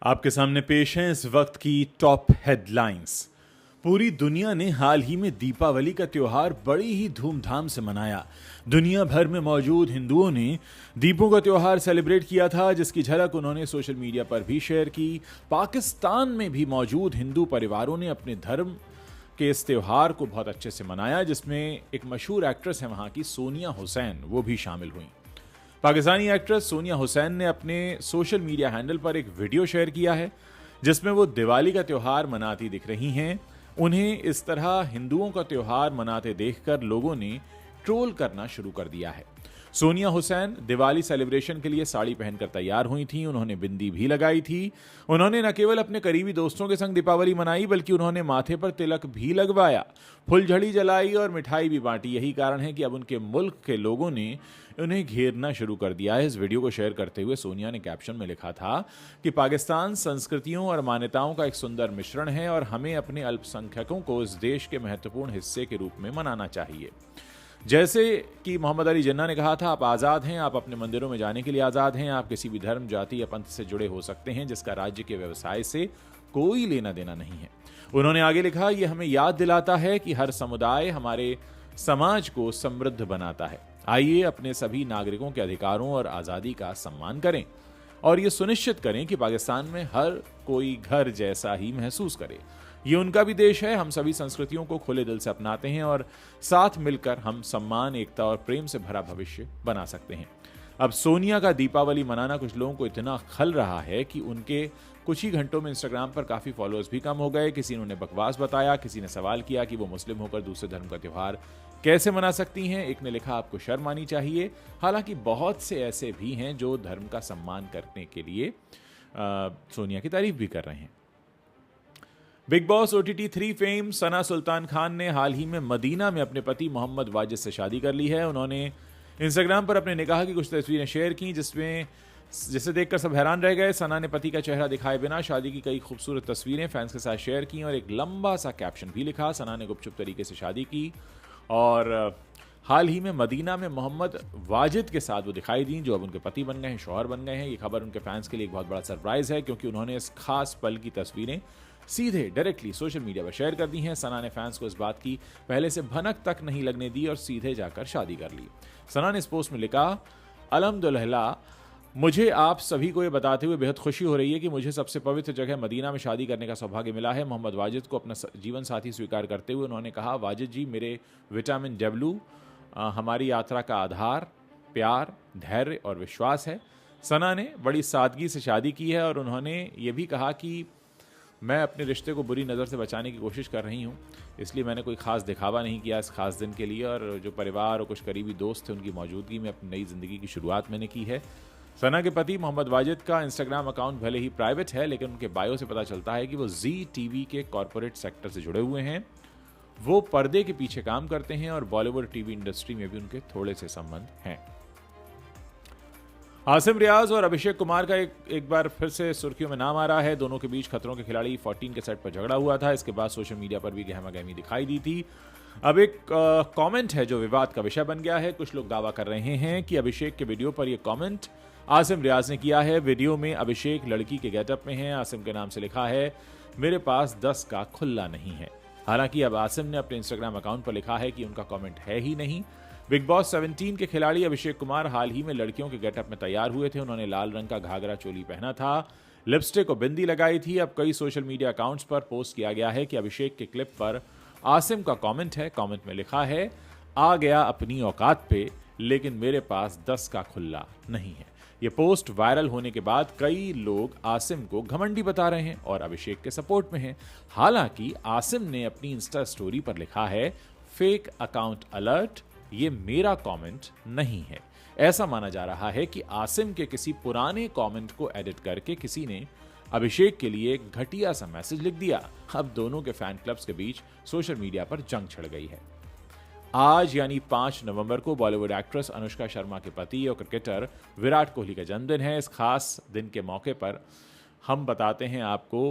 आपके सामने पेश हैं इस वक्त की टॉप हेडलाइंस। पूरी दुनिया ने हाल ही में दीपावली का त्योहार बड़ी ही धूमधाम से मनाया। दुनिया भर में मौजूद हिंदुओं ने दीपों का त्योहार सेलिब्रेट किया था, जिसकी झलक उन्होंने सोशल मीडिया पर भी शेयर की। पाकिस्तान में भी मौजूद हिंदू परिवारों ने अपने धर्म के इस त्योहार को बहुत अच्छे से मनाया, जिसमें एक मशहूर एक्ट्रेस है वहां की सोनिया हुसैन, वो भी शामिल हुई। पाकिस्तानी एक्ट्रेस सोनिया हुसैन ने अपने सोशल मीडिया हैंडल पर एक वीडियो शेयर किया है, जिसमें वो दिवाली का त्योहार मनाती दिख रही हैं। उन्हें इस तरह हिंदुओं का त्योहार मनाते देखकर लोगों ने ट्रोल करना शुरू कर दिया है। सोनिया हुसैन दिवाली सेलिब्रेशन के लिए साड़ी पहनकर तैयार हुई थी। उन्होंने बिंदी भी लगाई थी। उन्होंने न केवल अपने करीबी दोस्तों के संग दीपावली मनाई, बल्कि उन्होंने माथे पर तिलक भी लगवाया, फुलझड़ी जलाई और मिठाई भी बांटी। यही कारण है कि अब उनके मुल्क के लोगों ने उन्हें घेरना शुरू कर दिया है। इस वीडियो को शेयर करते हुए सोनिया ने कैप्शन में लिखा था कि पाकिस्तान संस्कृतियों और मान्यताओं का एक सुंदर मिश्रण है और हमें अपने अल्पसंख्यकों को इस देश के महत्वपूर्ण हिस्से के रूप में मनाना चाहिए। जैसे कि मोहम्मद अली जिन्ना ने कहा था, आप आज़ाद हैं, आप अपने मंदिरों में जाने के लिए आज़ाद हैं, आप किसी भी धर्म, जाति या पंथ से जुड़े हो सकते हैं, जिसका राज्य के व्यवसाय से कोई लेना देना नहीं है। उन्होंने आगे लिखा, यह हमें याद दिलाता है कि हर समुदाय हमारे समाज को समृद्ध बनाता है। आइए अपने सभी नागरिकों के अधिकारों और आज़ादी का सम्मान करें और ये सुनिश्चित करें कि पाकिस्तान में हर कोई घर जैसा ही महसूस करे। ये उनका भी देश है। हम सभी संस्कृतियों को खुले दिल से अपनाते हैं और साथ मिलकर हम सम्मान, एकता और प्रेम से भरा भविष्य बना सकते हैं। अब सोनिया का दीपावली मनाना कुछ लोगों को इतना खल रहा है कि उनके कुछ ही घंटों में इंस्टाग्राम पर काफ़ी फॉलोअर्स भी कम हो गए। किसी ने उन्हें बकवास बताया, किसी ने सवाल किया कि वो मुस्लिम होकर दूसरे धर्म का त्यौहार कैसे मना सकती हैं। एक ने लिखा, आपको शर्म आनी चाहिए। हालांकि बहुत से ऐसे भी हैं जो धर्म का सम्मान करने के लिए सोनिया की तारीफ भी कर रहे हैं। बिग बॉस OTT 3 फेम सना सुल्तान खान ने हाल ही में मदीना में अपने पति मोहम्मद वाजिद से शादी कर ली है। उन्होंने इंस्टाग्राम पर अपने निकाह की कुछ तस्वीरें शेयर की, जिसे देखकर सब हैरान रह गए। सना ने पति का चेहरा दिखाए बिना शादी की कई खूबसूरत तस्वीरें फैंस के साथ शेयर की और एक लंबा सा कैप्शन भी लिखा। सना ने गुपचुप तरीके से शादी की और हाल ही में मदीना में मोहम्मद वाजिद के साथ वो दिखाई दी, जो अब उनके पति बन गए हैं, शौहर बन गए हैं। ये खबर उनके फैंस के लिए एक बहुत बड़ा सरप्राइज है, क्योंकि उन्होंने इस खास पल की तस्वीरें सीधे डायरेक्टली सोशल मीडिया पर शेयर कर दी हैं। सना ने फैंस को इस बात की पहले से भनक तक नहीं लगने दी और सीधे जाकर शादी कर ली। सना ने इस पोस्ट में लिखा, अल्हम्दुलिल्लाह, मुझे आप सभी को ये बताते हुए बेहद खुशी हो रही है कि मुझे सबसे पवित्र जगह मदीना में शादी करने का सौभाग्य मिला है। मोहम्मद वाजिद को अपना जीवन साथी स्वीकार करते हुए उन्होंने कहा, वाजिद जी मेरे विटामिन W, हमारी यात्रा का आधार, प्यार, धैर्य और विश्वास है। सना ने बड़ी सादगी से शादी की है और उन्होंने ये भी कहा कि मैं अपने रिश्ते को बुरी नज़र से बचाने की कोशिश कर रही हूँ, इसलिए मैंने कोई ख़ास दिखावा नहीं किया इस खास दिन के लिए, और जो परिवार और कुछ करीबी दोस्त थे उनकी मौजूदगी में अपनी नई ज़िंदगी की शुरुआत मैंने की है। सना के पति मोहम्मद वाजिद का इंस्टाग्राम अकाउंट भले ही प्राइवेट है, लेकिन उनके बायो से पता चलता है कि वो ZTV के कॉरपोरेट सेक्टर से जुड़े हुए हैं। वो पर्दे के पीछे काम करते हैं और बॉलीवुड टीवी इंडस्ट्री में भी उनके थोड़े से संबंध हैं। आसिम रियाज और अभिषेक कुमार का एक बार फिर से सुर्खियों में नाम आ रहा है। दोनों के बीच खतरों के खिलाड़ी 14 के सेट पर झगड़ा हुआ था। इसके बाद सोशल मीडिया पर भी गहमा-गहमी दिखाई दी थी। अब एक कमेंट है जो विवाद का विषय बन गया है। कुछ लोग दावा कर रहे हैं कि अभिषेक के वीडियो पर यह कमेंट आसिम रियाज ने किया है। वीडियो में अभिषेक लड़की के गेटअप में है। आसिम के नाम से लिखा है, मेरे पास 10 का खुल्ला नहीं है। हालांकि अब आसिम ने अपने इंस्टाग्राम अकाउंट पर लिखा है कि उनका कमेंट है ही नहीं। बिग बॉस 17 के खिलाड़ी अभिषेक कुमार हाल ही में लड़कियों के गेटअप में तैयार हुए थे। उन्होंने लाल रंग का घाघरा चोली पहना था, लिपस्टिक और बिंदी लगाई थी। अब कई सोशल मीडिया अकाउंट्स पर पोस्ट किया गया है कि अभिषेक के क्लिप पर आसिम का कमेंट है। कमेंट में लिखा है, आ गया अपनी औकात पे, लेकिन मेरे पास 10 का खुल्ला नहीं है। ये पोस्ट वायरल होने के बाद कई लोग आसिम को घमंडी बता रहे हैं और अभिषेक के सपोर्ट में हैं। हालांकि आसिम ने अपनी इंस्टा स्टोरी पर लिखा है, फेक अकाउंट अलर्ट, ये मेरा कमेंट नहीं है। ऐसा माना जा रहा है कि आसिम के किसी पुराने कमेंट को एडिट करके किसी ने अभिषेक के लिए एक घटिया सा मैसेज लिख दिया। अब दोनों के फैन क्लब्स के बीच सोशल मीडिया पर जंग छिड़ गई है। आज यानी 5 नवंबर को बॉलीवुड एक्ट्रेस अनुष्का शर्मा के पति और क्रिकेटर विराट कोहली का जन्मदिन है। इस खास दिन के मौके पर हम बताते हैं आपको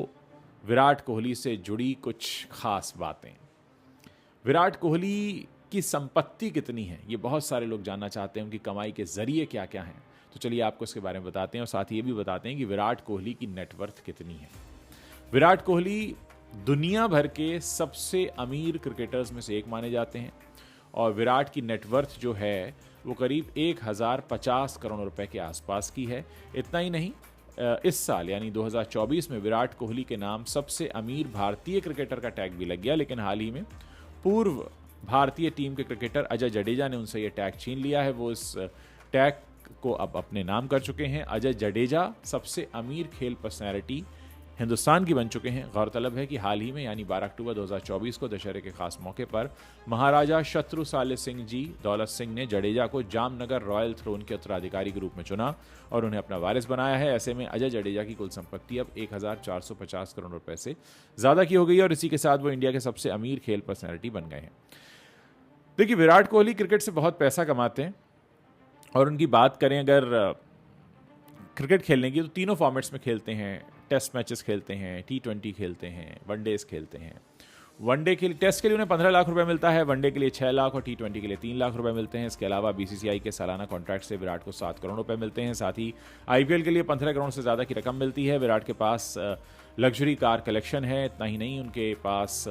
विराट कोहली से जुड़ी कुछ खास बातें। विराट कोहली की संपत्ति कितनी है, ये बहुत सारे लोग जानना चाहते हैं। उनकी कमाई के जरिए क्या क्या हैं, तो चलिए आपको इसके बारे में बताते हैं और साथ ही ये भी बताते हैं कि विराट कोहली की नेटवर्थ कितनी है। विराट कोहली दुनिया भर के सबसे अमीर क्रिकेटर्स में से एक माने जाते हैं और विराट की नेटवर्थ जो है वो करीब 1050 करोड़ रुपए के आसपास की है। इतना ही नहीं, इस साल यानी 2024 में विराट कोहली के नाम सबसे अमीर भारतीय क्रिकेटर का टैग भी लग गया, लेकिन हाल ही में पूर्व भारतीय टीम के क्रिकेटर अजय जडेजा ने उनसे यह टैग छीन लिया है। वो इस टैग को अब अपने नाम कर चुके हैं। अजय जडेजा सबसे अमीर खेल पर्सनैलिटी हिंदुस्तान की बन चुके हैं। गौरतलब है कि हाल ही में यानी 12 अक्टूबर 2024 को दशहरे के खास मौके पर महाराजा शत्रुसाले सिंह जी दौलत सिंह ने जडेजा को जामनगर रॉयल थ्रोन के उत्तराधिकारी के रूप में चुना और उन्हें अपना वारिस बनाया है। ऐसे में अजय जडेजा की कुल संपत्ति अब 1450 करोड़ रुपए से ज्यादा की हो गई है और इसी के साथ वो इंडिया के सबसे अमीर खेल पर्सनैलिटी बन गए हैं। देखिए, विराट कोहली क्रिकेट से बहुत पैसा कमाते हैं और उनकी बात करें अगर क्रिकेट खेलने की तो तीनों फॉर्मेट्स में खेलते हैं। टेस्ट मैचेस खेलते हैं, T20 खेलते हैं, वनडेज खेलते हैं। वनडे के लिए, टेस्ट के लिए उन्हें 15 लाख रुपए मिलता है, वनडे के लिए 6 लाख और T20 के लिए 3 लाख रुपए मिलते हैं। इसके अलावा BCCI के सालाना कॉन्ट्रैक्ट से विराट को 7 करोड़ रुपए मिलते हैं। साथ ही IPL के लिए 15 करोड़ से ज़्यादा की रकम मिलती है। विराट के पास लग्जरी कार कलेक्शन है। इतना ही नहीं, उनके पास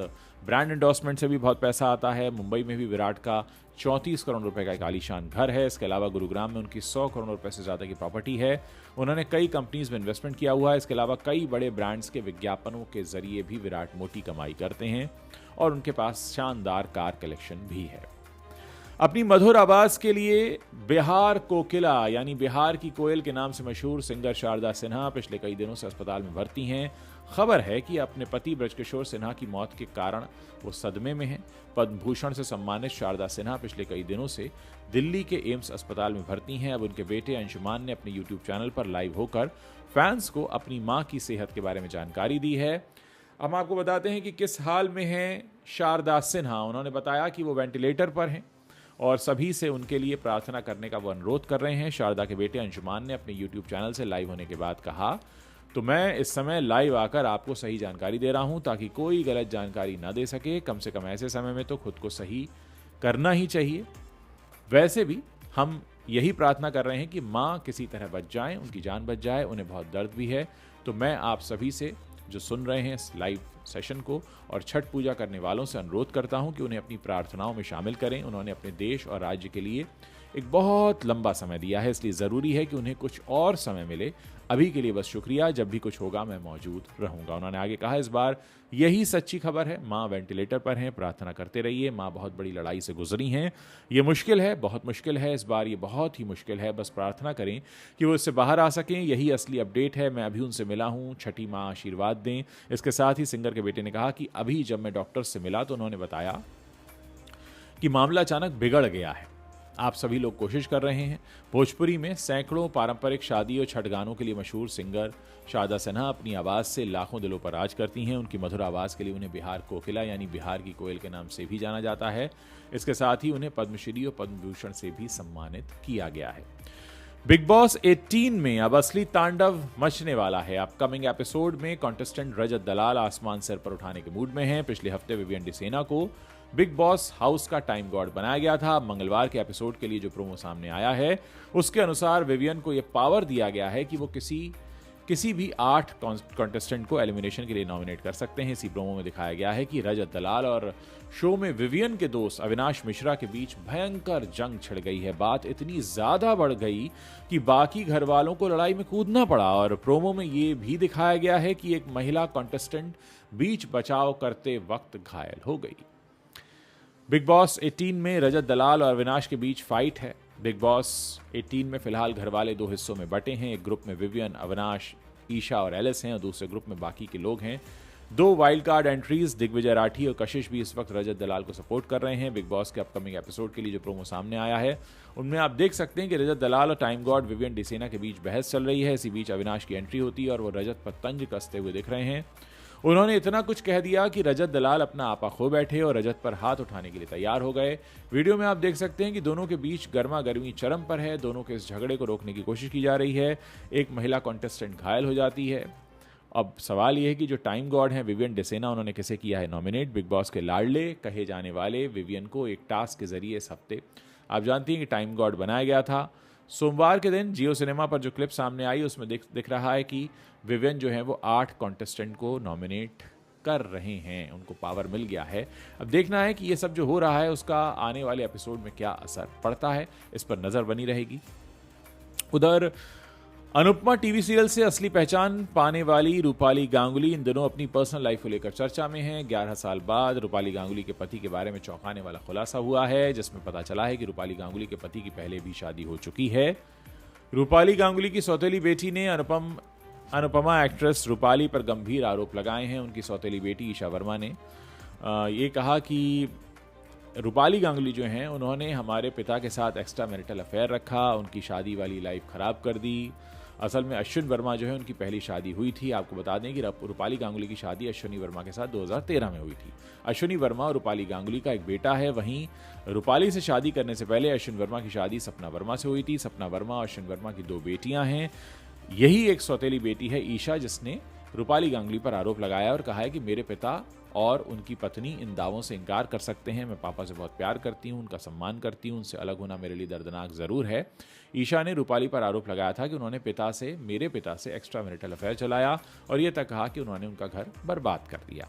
ब्रांड एंडोर्समेंट से भी बहुत पैसा आता है। मुंबई में भी विराट का 34 करोड़ रुपए का एक आलीशान घर है। इसके अलावा गुरुग्राम में उनकी 100 करोड़ रुपए से ज़्यादा की प्रॉपर्टी है। उन्होंने कई कंपनीज में इन्वेस्टमेंट किया हुआ है। इसके अलावा कई बड़े ब्रांड्स के विज्ञापनों के जरिए भी विराट मोटी कमाई करते हैं और उनके पास शानदार कार कलेक्शन भी है। अपनी मधुर आवाज के लिए बिहार कोकिला यानी बिहार की कोयल के नाम से मशहूर सिंगर शारदा सिन्हा पिछले कई दिनों से अस्पताल में भर्ती हैं। खबर है कि अपने पति ब्रजकिशोर सिन्हा की मौत के कारण वो सदमे में हैं। पद्म भूषण से सम्मानित शारदा सिन्हा पिछले कई दिनों से दिल्ली के एम्स अस्पताल में भर्ती हैं। अब उनके बेटे अंशुमान ने अपने यूट्यूब चैनल पर लाइव होकर फैंस को अपनी मां की सेहत के बारे में जानकारी दी है। हम आपको बताते हैं कि किस हाल में हैं शारदा सिन्हा। उन्होंने बताया कि वो वेंटिलेटर पर हैं और सभी से उनके लिए प्रार्थना करने का वो अनुरोध कर रहे हैं। शारदा के बेटे अंशुमान ने अपने यूट्यूब चैनल से लाइव होने के बाद कहा, तो मैं इस समय लाइव आकर आपको सही जानकारी दे रहा हूं ताकि कोई गलत जानकारी ना दे सके। कम से कम ऐसे समय में तो खुद को सही करना ही चाहिए। वैसे भी हम यही प्रार्थना कर रहे हैं कि माँ किसी तरह बच जाएं, उनकी जान बच जाए। उन्हें बहुत दर्द भी है। तो मैं आप सभी से जो सुन रहे हैं इस लाइव सेशन को और छठ पूजा करने वालों से अनुरोध करता हूं कि उन्हें अपनी प्रार्थनाओं में शामिल करें। उन्होंने अपने देश और राज्य के लिए एक बहुत लंबा समय दिया है, इसलिए ज़रूरी है कि उन्हें कुछ और समय मिले। अभी के लिए बस शुक्रिया, जब भी कुछ होगा मैं मौजूद रहूंगा। उन्होंने आगे कहा, इस बार यही सच्ची खबर है। माँ वेंटिलेटर पर हैं, प्रार्थना करते रहिए। माँ बहुत बड़ी लड़ाई से गुजरी हैं। ये मुश्किल है, बहुत मुश्किल है। इस बार ये बहुत ही मुश्किल है। बस प्रार्थना करें कि वो इससे बाहर आ सकें। यही असली अपडेट है। मैं अभी उनसे मिला हूँ, छठी माँ आशीर्वाद दें। इसके साथ ही सिंगर के बेटे ने कहा कि अभी जब मैं डॉक्टर से मिला तो उन्होंने बताया कि मामला अचानक बिगड़ गया है। आप सभी लोग कोशिश कर रहे हैं। भोजपुरी में सैकड़ों पारंपरिक शादी और छठ गानों के लिए मशहूर सिंगर शारदा सिन्हा अपनी आवाज़ से लाखों दिलों पर राज करती हैं। उनकी मधुर आवाज़ के लिए उन्हें बिहार कोकिला यानी बिहार की कोयल के नाम से भी जाना जाता है। इसके साथ ही उन्हें पद्मश्री और पद्म भूषण से भी सम्मानित किया गया है। बिग बॉस 18 में अब असली तांडव मचने वाला है। अपकमिंग एपिसोड में कॉन्टेस्टेंट रजत दलाल आसमान सिर पर उठाने के मूड में हैं। पिछले हफ्ते विवियन डिसेना को बिग बॉस हाउस का टाइम गॉड बनाया गया था। मंगलवार के एपिसोड के लिए जो प्रोमो सामने आया है उसके अनुसार विवियन को यह पावर दिया गया है कि वो किसी भी 8 कॉन्टेस्टेंट को एलिमिनेशन के लिए नॉमिनेट कर सकते हैं। इसी प्रोमो में दिखाया गया है कि रजत दलाल और शो में विवियन के दोस्त अविनाश मिश्रा के बीच भयंकर जंग छिड़ गई है। बात इतनी ज्यादा बढ़ गई कि बाकी घर वालों को लड़ाई में कूदना पड़ा और प्रोमो में ये भी दिखाया गया है कि एक महिला कॉन्टेस्टेंट बीच बचाव करते वक्त घायल हो गई। बिग बॉस 18 में रजत दलाल और अविनाश के बीच फाइट है। बिग बॉस 18 में फिलहाल घरवाले 2 हिस्सों में बटे हैं। एक ग्रुप में विवियन, अविनाश, ईशा और एलिस हैं और दूसरे ग्रुप में बाकी के लोग हैं। 2 wild card entries Digvijay Rathee और कशिश भी इस वक्त रजत दलाल को सपोर्ट कर रहे हैं। बिग बॉस के अपकमिंग एपिसोड के लिए जो प्रोमो सामने आया है उनमें आप देख सकते हैं कि रजत दलाल और टाइम गॉड विवियन डिसेना के बीच बहस चल रही है। इसी बीच अविनाश की एंट्री होती है और वो रजत पर तंज कसते हुए दिख रहे हैं। उन्होंने इतना कुछ कह दिया कि रजत दलाल अपना आपा खो बैठे और रजत पर हाथ उठाने के लिए तैयार हो गए। वीडियो में आप देख सकते हैं कि दोनों के बीच गर्मा गर्मी चरम पर है। दोनों के इस झगड़े को रोकने की कोशिश की जा रही है। एक महिला कॉन्टेस्टेंट घायल हो जाती है। अब सवाल यह है कि जो टाइम गॉड हैं विवियन डिसेना, उन्होंने किसे किया है नॉमिनेट। बिग बॉस के लाडले कहे जाने वाले विवियन को एक टास्क के जरिए इस हफ्ते, आप जानती हैं कि टाइम गॉड बनाया गया था सोमवार के दिन जियो सिनेमा पर जो क्लिप सामने आई उसमें दिख रहा है कि विवियन जो है वो 8 कॉन्टेस्टेंट को नॉमिनेट कर रहे हैं, उनको पावर मिल गया है। अब देखना है कि ये सब जो हो रहा है उसका आने वाले एपिसोड में क्या असर पड़ता है, इस पर नजर बनी रहेगी। उधर अनुपमा टीवी सीरियल से असली पहचान पाने वाली रूपाली गांगुली इन दिनों अपनी पर्सनल लाइफ को लेकर चर्चा में हैं। 11 साल बाद रूपाली गांगुली के पति के बारे में चौंकाने वाला खुलासा हुआ है, जिसमें पता चला है कि रूपाली गांगुली के पति की पहले भी शादी हो चुकी है। रूपाली गांगुली की सौतेली बेटी ने अनुपमा एक्ट्रेस रूपाली पर गंभीर आरोप लगाए हैं। उनकी सौतेली बेटी ईशा वर्मा ने ये कहा कि रूपाली गांगुली जो हैं उन्होंने हमारे पिता के साथ एक्स्ट्रा मैरिटल अफेयर रखा, उनकी शादी वाली लाइफ खराब कर दी। असल में अश्विन वर्मा जो है उनकी पहली शादी हुई थी। आपको बता दें कि रूपाली गांगुली की शादी अश्विनी वर्मा के साथ 2013 में हुई थी। अश्विनी वर्मा और रूपाली गांगुली का एक बेटा है। वहीं रूपाली से शादी करने से पहले अश्विन वर्मा की शादी सपना वर्मा से हुई थी। सपना वर्मा और अश्विन वर्मा की 2 बेटियां हैं। यही एक सौतेली बेटी है ईशा, जिसने रूपाली गांगुली पर आरोप लगाया और कहा है कि मेरे पिता और उनकी पत्नी इन दावों से इनकार कर सकते हैं। मैं पापा से बहुत प्यार करती हूं, उनका सम्मान करती हूं, उनसे अलग होना मेरे लिए दर्दनाक जरूर है। ईशा ने रूपाली पर आरोप लगाया था कि उन्होंने मेरे पिता से एक्स्ट्रा मैरिटल अफेयर चलाया और यह तक कहा कि उन्होंने उनका घर बर्बाद कर दिया।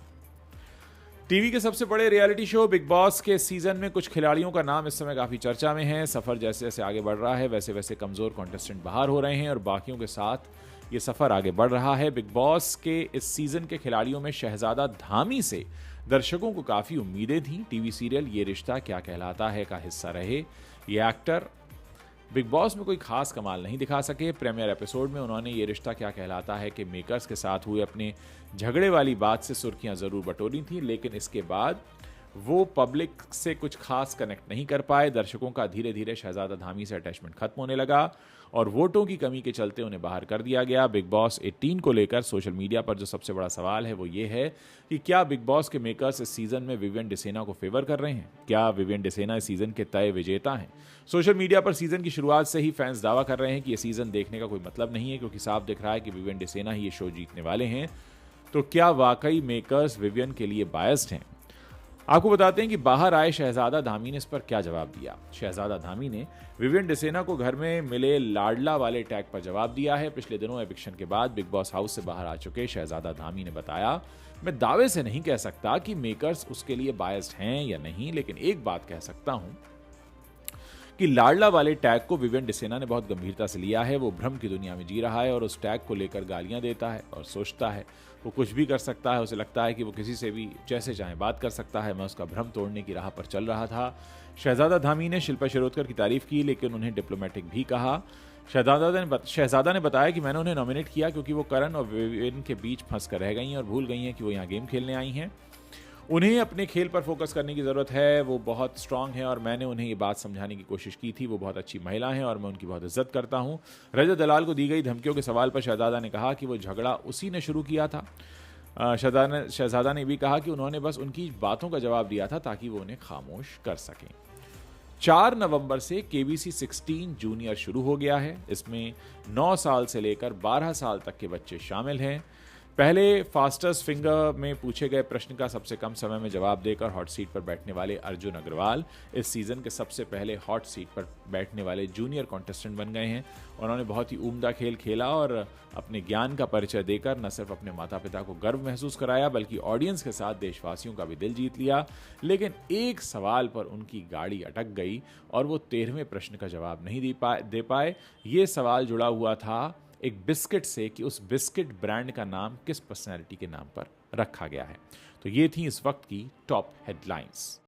टीवी के सबसे बड़े रियलिटी शो बिग बॉस के सीजन में कुछ खिलाड़ियों का नाम इस समय काफी चर्चा में है। सफर जैसे जैसे आगे बढ़ रहा है वैसे वैसे कमजोर कॉन्टेस्टेंट बाहर हो रहे हैं और बाकियों के साथ ये सफर आगे बढ़ रहा है। बिग बॉस के इस सीजन के खिलाड़ियों में शहजादा धामी से दर्शकों को काफी उम्मीदें थीं। टीवी सीरियल ये रिश्ता क्या कहलाता है का हिस्सा रहे ये एक्टर बिग बॉस में कोई खास कमाल नहीं दिखा सके। प्रीमियर एपिसोड में उन्होंने ये रिश्ता क्या कहलाता है कि मेकर्स के साथ हुए अपने झगड़े वाली बात से सुर्खियां जरूर बटोरी थी, लेकिन इसके बाद वो पब्लिक से कुछ खास कनेक्ट नहीं कर पाए। दर्शकों का धीरे धीरे शहजादा धामी से अटैचमेंट खत्म होने लगा और वोटों की कमी के चलते उन्हें बाहर कर दिया गया। बिग बॉस 18 को लेकर सोशल मीडिया पर जो सबसे बड़ा सवाल है वो ये है कि क्या बिग बॉस के मेकर्स इस सीजन में विवियन डिसेना को फेवर कर रहे हैं? क्या विवियन डिसेना इस सीजन के तय विजेता हैं? सोशल मीडिया पर सीजन की शुरुआत से ही फैंस दावा कर रहे हैं कि ये सीजन देखने का कोई मतलब नहीं है, क्योंकि साफ दिख रहा है कि विवियन डिसेना ही ये शो जीतने वाले हैं। तो क्या वाकई मेकर्स विवियन के लिए बायस्ड हैं? आपको बताते हैं कि बाहर आए शहजादा धामी ने इस पर क्या जवाब दिया। शहजादा धामी ने विवियन डिसेना को घर में मिले लाडला वाले टैग पर जवाब दिया है। पिछले दिनों एविक्शन के बाद बिग बॉस हाउस से बाहर आ चुके शहजादा धामी ने बताया, मैं दावे से नहीं कह सकता कि मेकर्स उसके लिए बायस्ड हैं या नहीं, लेकिन एक बात कह सकता हूं कि लाडला वाले टैग को विवियन डिसेना ने बहुत गंभीरता से लिया है। वो भ्रम की दुनिया में जी रहा है और उस टैग को लेकर गालियां देता है और सोचता है वो कुछ भी कर सकता है। उसे लगता है कि वो किसी से भी जैसे चाहे बात कर सकता है। मैं उसका भ्रम तोड़ने की राह पर चल रहा था। शहजादा धामी ने शिल्पा शिरोडकर की तारीफ की, लेकिन उन्हें डिप्लोमेटिक भी कहा। शहजादा ने बताया कि मैंने उन्हें नॉमिनेट किया क्योंकि वो करण और विवियन के बीच फंस कर रह गई हैं और भूल गई हैं कि वो यहाँ गेम खेलने आई हैं। उन्हें अपने खेल पर फोकस करने की ज़रूरत है। वो बहुत स्ट्रांग है और मैंने उन्हें ये बात समझाने की कोशिश की थी। वो बहुत अच्छी महिला हैं और मैं उनकी बहुत इज्जत करता हूँ। रजत दलाल को दी गई धमकियों के सवाल पर शहजादा ने कहा कि वो झगड़ा उसी ने शुरू किया था। शहजादा ने भी कहा कि उन्होंने बस उनकी बातों का जवाब दिया था ताकि वो उन्हें खामोश कर सकें। 4 नवंबर से KBC 16 जूनियर शुरू हो गया है। इसमें 9 साल से लेकर 12 साल तक के बच्चे शामिल हैं। पहले फास्टेस्ट फिंगर में पूछे गए प्रश्न का सबसे कम समय में जवाब देकर हॉट सीट पर बैठने वाले अर्जुन अग्रवाल इस सीजन के सबसे पहले हॉट सीट पर बैठने वाले जूनियर कॉन्टेस्टेंट बन गए हैं। उन्होंने बहुत ही उम्दा खेल खेला और अपने ज्ञान का परिचय देकर न सिर्फ अपने माता पिता को गर्व महसूस कराया बल्कि ऑडियंस के साथ देशवासियों का भी दिल जीत लिया। लेकिन एक सवाल पर उनकी गाड़ी अटक गई और वो 13वें प्रश्न का जवाब नहीं दे पाए। ये सवाल जुड़ा हुआ था एक बिस्किट से कि उस बिस्किट ब्रांड का नाम किस पर्सनैलिटी के नाम पर रखा गया है। तो ये थी इस वक्त की टॉप हेडलाइंस।